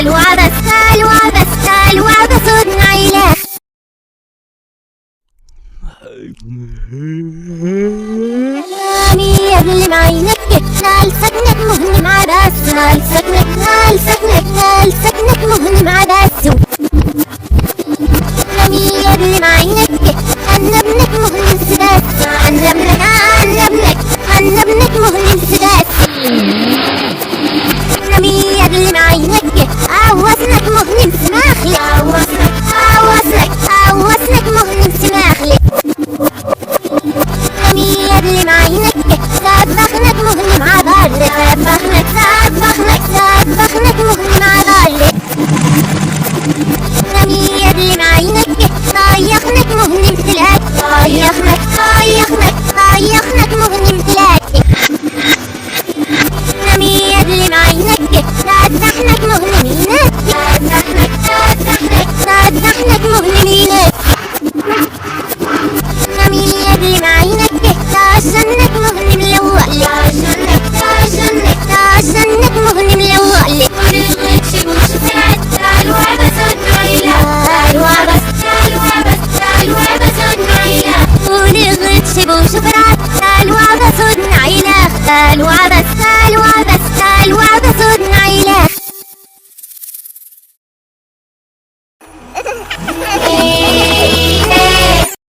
الوعبس الوعبس الوعبس نعيلة كلامي يظلم عينك نال سكنك مهنم عباس نال سكنك نال سكنك نال سكنك مهنم عباس كلامي يظلم عينك أن ابنك مهنم سداس أن ابنك أن ابنك أن ابنك مهنم سداس كلامي يظلم عينك وزنك مهنم سماخلي وزنك مهنم سماخلي كلامي يظلم عينك سبخنك مهنم عبالي سبخنك مهنم عبالي كلامي يظلم عينك طايخنك مهنم ثلاث طايخنك مهنم ثلاث كلامي يظلم عينك سبخنك مهنمينك سبخنك مهنمينك كلامي يظلم عينك تاجنك مهنم الأول تاجنك مهنم الأول ولغت شبو شفرات الوعبس نعيلة الوعبس